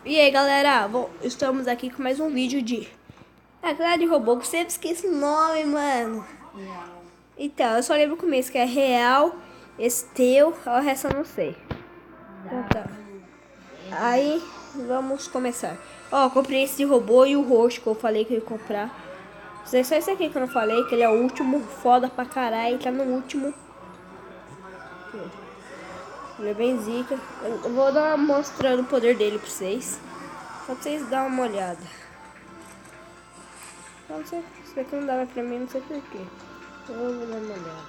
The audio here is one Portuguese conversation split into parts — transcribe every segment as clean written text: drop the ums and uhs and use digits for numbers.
E aí galera, estamos aqui com mais um vídeo de aquela de robô que sempre esqueço o nome, mano. Então, eu só lembro o começo que é Real, Esteu, o resto eu não sei. Então tá. Aí, vamos começar. Ó, comprei esse de robô e o roxo que eu falei que eu ia comprar. É só esse aqui que eu não falei, que ele é o último, foda pra caralho, tá no último. Ele é bem zica. Eu vou dar uma mostrando o poder dele pra vocês. Só pra vocês darem uma olhada. Não sei, isso aqui não dava pra mim, não sei porquê. Eu vou dar uma olhada.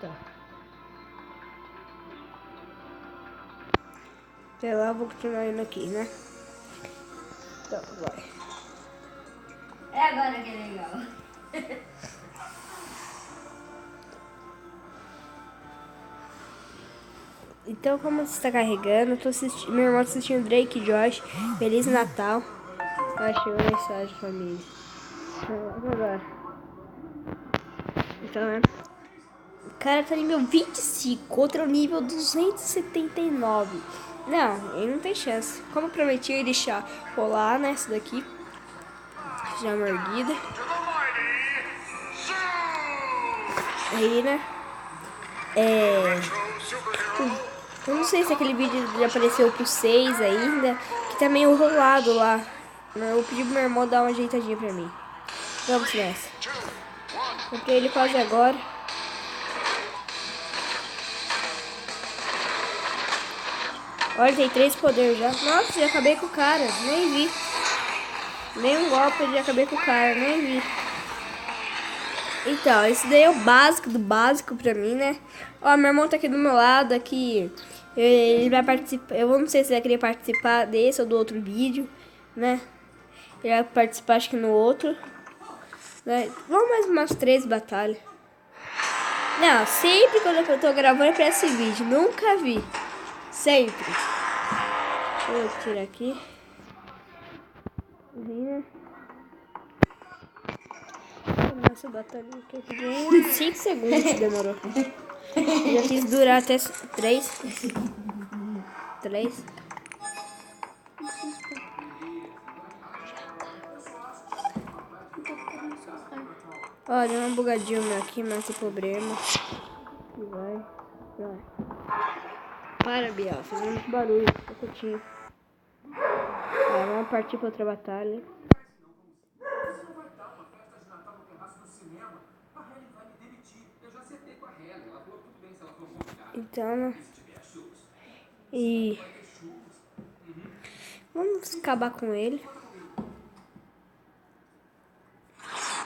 Tá. Sei lá, vou continuar indo aqui, né? Então, vai. É agora que é legal. Então, como você está carregando, eu tô meu irmão tá assistindo Drake e Josh. Feliz Natal. Achei uma mensagem, família. Vamos agora. Então, né? O cara tá nível 25, outro nível 279. Não, ele não tem chance. Como eu prometi, eu ia deixar rolar, né? Essa daqui. Já mordida. Aí, né? Eu não sei se aquele vídeo já apareceu pro 6 ainda. Que tá meio rolado lá. Eu pedi pro meu irmão dar uma ajeitadinha pra mim. Vamos nessa. Comprei ele quase agora. Olha, tem 3 poderes já. Nossa, já acabei com o cara. Nem vi. Nem um golpe, eu já acabei com o cara. Nem vi. Então, esse daí é o básico do básico pra mim, né? Ó, meu irmão tá aqui do meu lado, aqui. Ele vai participar. Eu não sei se ele vai querer participar desse ou do outro vídeo, né? Ele vai participar, acho que no outro. Né? Vamos mais umas 3 batalhas. Não, sempre quando eu tô gravando é pra esse vídeo. Nunca vi. Sempre. Deixa eu tirar aqui. Nossa, batalha aqui. 5 segundos demorou. Eu já quis durar até 3. Ó, deu uma bugadinha meu aqui, mas não tem problema. E vai. Para, Biel, fazendo muito barulho. Tá quietinho. Vamos partir pra outra batalha. Então, e vamos acabar com ele.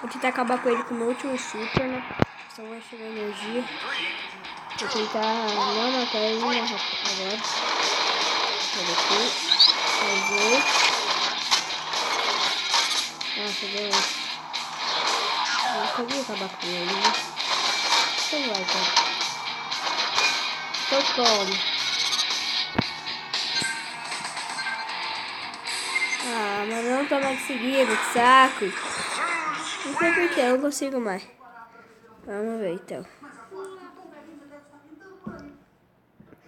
Vou tentar acabar com ele com o meu último super, né? Só vai chegar energia. Vou tentar não matar ele agora. Olha aqui. Fazer. Nossa, deu. Eu não consegui acabar com ele, né? Então vai, cara. Então toma. Ah, mas não tô mais seguindo, que saco. Não sei porquê, eu não consigo mais. Vamos ver então.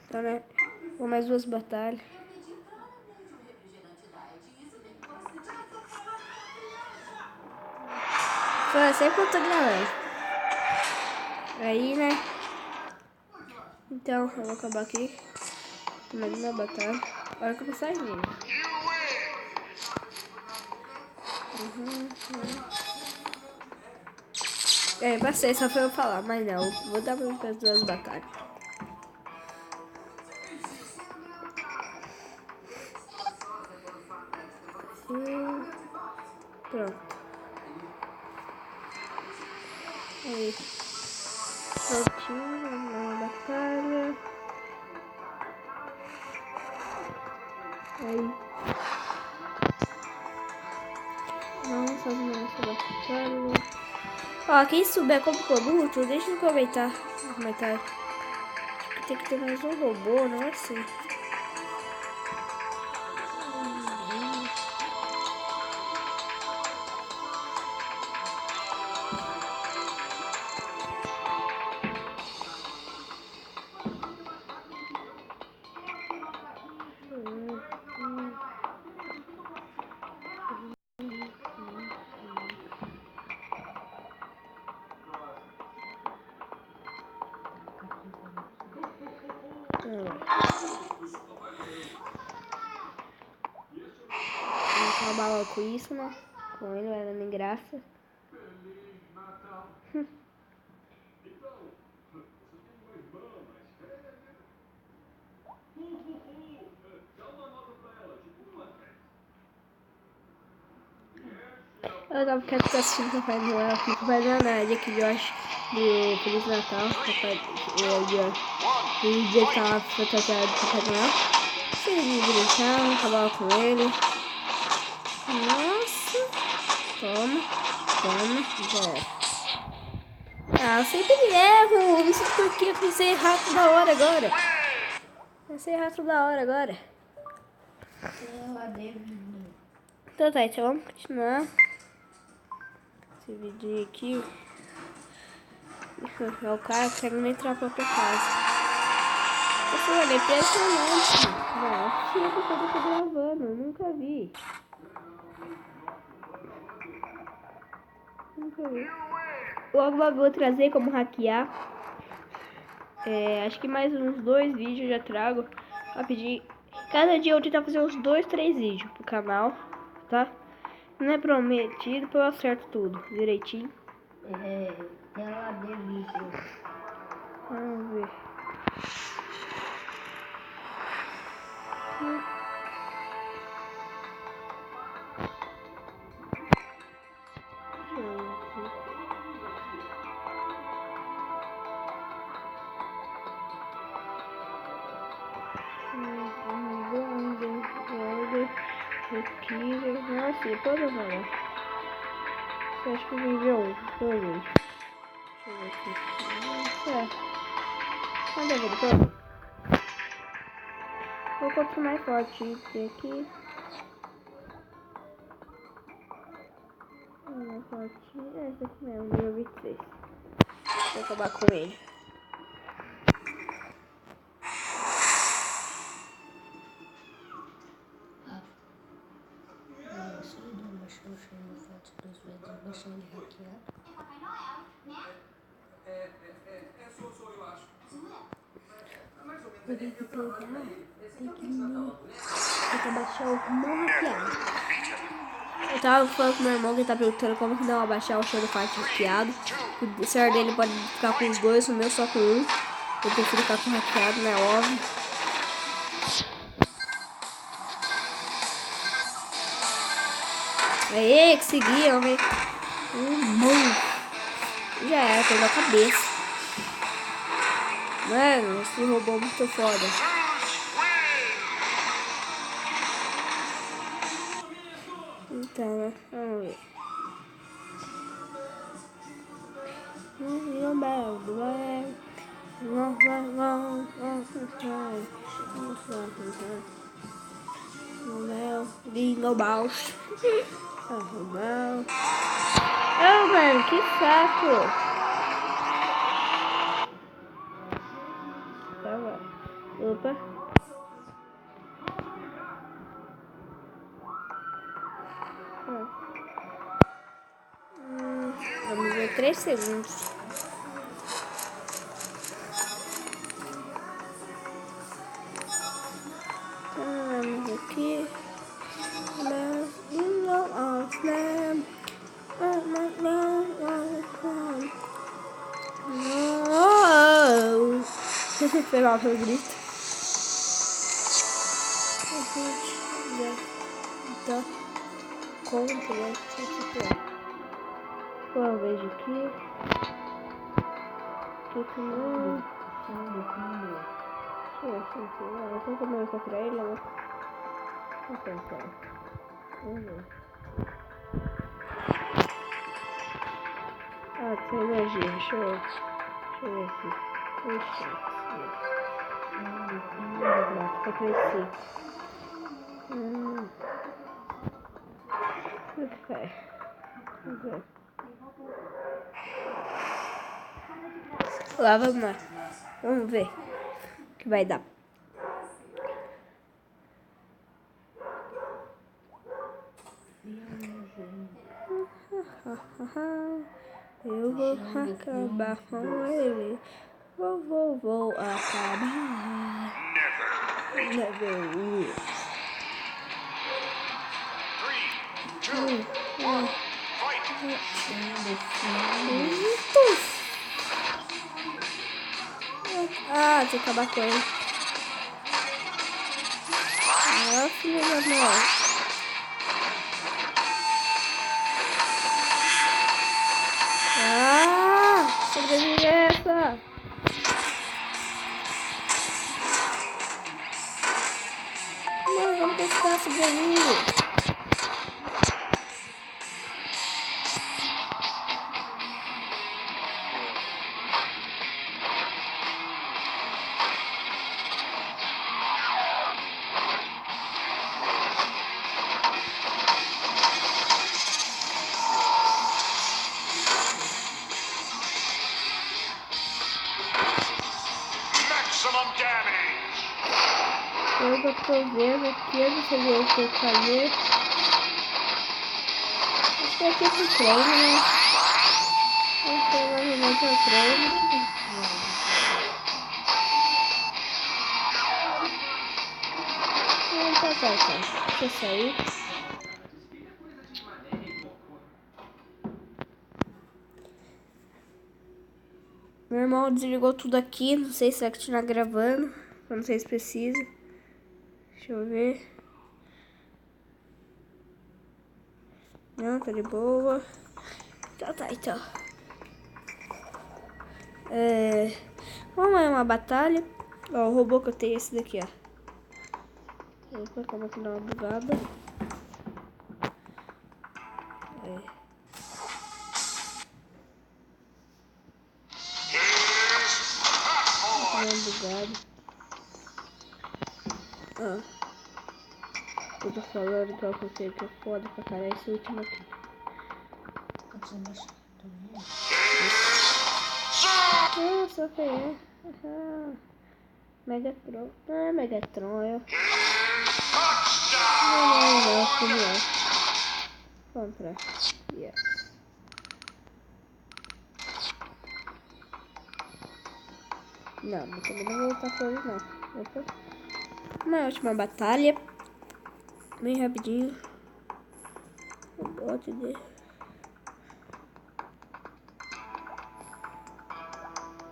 Então, né? Vou mais 2 batalhas. Foi sempre eu tô gravando. Aí, né? Então, eu vou acabar aqui. Mais uma batalha. Agora que eu vou sair nele. É, passei, só foi eu falar, mas não. Vou dar para as 2 batalhas. Pronto. Aí. Prontinho, uma batalha. Aí. Vamos fazer essa batalha. Ó, quem souber como que eu luto, deixa no comentário. Tem que ter mais um robô, não é assim. acabar logo com isso, né? Com ele, vai dando graça. Eu tava querendo ficar assistindo o Papai Noel aqui, o Papai Noel aqui, eu acho, do Feliz Natal, o dia que tava fantasiado do Papai Noel. Ele brincar, acabar com ele. Nossa, toma, já. Eu sempre erro, não sei por que eu comecei errar toda hora agora. Então tá, então vamos continuar esse vídeo aqui. É o cara querendo entrar pra própria casa. Esse olha, é impressionante. Não, tinha que eu tô gravando, eu nunca vi. Logo eu vou trazer como hackear. Acho que mais uns 2 vídeos eu já trago. Rapidinho. Cada dia eu vou tentar fazer uns 2, 3 vídeos pro canal, tá? Não é prometido, porque eu acerto tudo direitinho. Tela de vídeo. Vamos ver. Nossa, toda hora. Você acha que viveu um? Deixa eu ver. Cadê ele? Vou colocar mais forte aqui. Mais forte. Esse aqui mesmo, número 26. Vou acabar com ele. Baixou ele hackeado. Eu tenho que pegar, tem que baixar o não hackeado. Eu tava falando com meu irmão que ele tá perguntando como que não abaixar o show do quarto hackeado. O celular dele pode ficar com os dois, o meu só com um. Eu prefiro ficar com o hackeado, né? Óbvio. Aê, conseguiram, velho. Já era, perdeu a cabeça. Mano, esse robô é muito foda. Então, né? Vamos ver. Bingo Balls. Oh, mano, que saco. Tá bom. Opa. Vamos ver 3 segundos. Vamos aqui. Foi mal pelo grito. Tá completo. Eu vejo aqui. Aqui também. Eu tô comendo só pra ele, né? Vamos ver. Ah, tem energia. Deixa eu ver aqui. Puxa. Pra crescer. Ok. Lá, vamos lá. Vamos ver o que vai dar. Eu vou acabar com ele. Vou acabar. Never will. Ah, tem que acabar com ele. Ah, filho da mãe. Ah, sobrevive essa. Não, vamos testar sobrevive. Eu tô vendo aqui, eu não sei o que fazer. Acho que é aqui pro treino, né? Provavelmente é o treino. Tá. Deixa eu sair. Meu irmão desligou tudo aqui. Não sei se vai continuar gravando. Eu não sei se precisa. Deixa eu ver. Não, tá de boa. Tá, então. Vamos é uma batalha. Ó, o robô que eu tenho é esse daqui, ó. Opa, calma que dá uma bugada. Eu tô falando que eu sei que é foda pra caralho esse último aqui. Nossa, que é? Megatron. Não é Megatron, é. Não, como é? Vamos pra. Yeah. Não, mas também não vou lutar com ele, não. Opa. Uma última batalha. Bem rapidinho. O bot dele.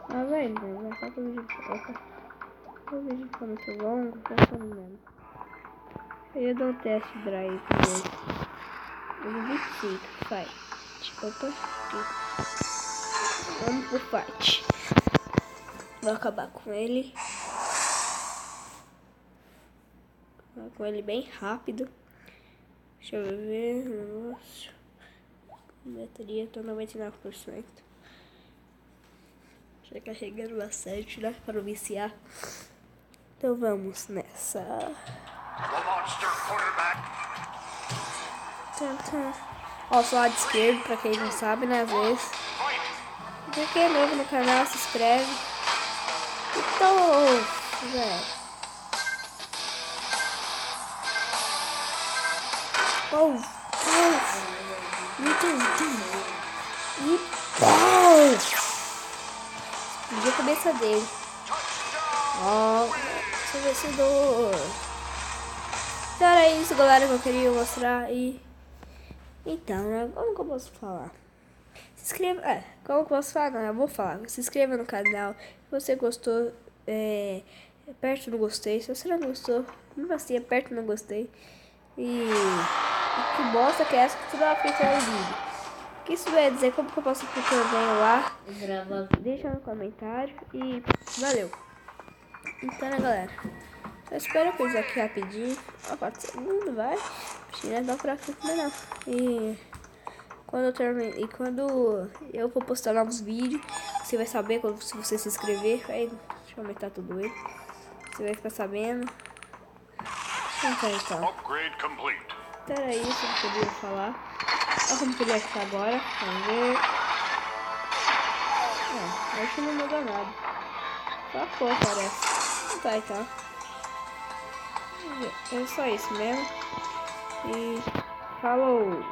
Ah, velho, vai só pro vídeo. Opa. O vídeo ficou muito longo, tá falando. Eu ia dar um teste drive dele. Ele 25, fight. Opa, aqui. Vamos pro fight. Vou acabar com ele. Vou acabar com ele bem rápido. Deixa eu ver. Negócio. Bateria, tô 99%. Já carregando bastante, né? Para viciar. Então vamos nessa. Ó, só lado esquerdo, pra quem não sabe, né? Às vezes. Se quem é novo no canal, se inscreve. Então, velho. Explodiu a cabeça dele. Ó, seu vencedor. Então era isso, galera, que eu queria mostrar. Então, né? Como que eu posso falar? Se inscreva. Como que eu posso falar? Não, eu vou falar. Se inscreva no canal. Se você gostou, aperte no gostei. Se você não gostou, não assim, aperte no gostei. E que bosta que é essa que você vai aplicar o vídeo? O que isso vai dizer? Como que eu posso aplicar o ganho lá? Deixa no comentário. E valeu. Então, né, galera? Eu espero que isso aqui rapidinho. 4 segundos, vai. Não dá pra ficar não. E quando eu terminar, e quando eu for postar novos vídeos, você vai saber se você se inscrever. Aí, deixa eu aumentar tudo ele. Você vai ficar sabendo. Então. Então era isso que eu queria falar. Olha como que ele vai ficar agora. Vamos ver. Acho que não mudou nada. Só a cor parece. Então. É só isso mesmo. E falou!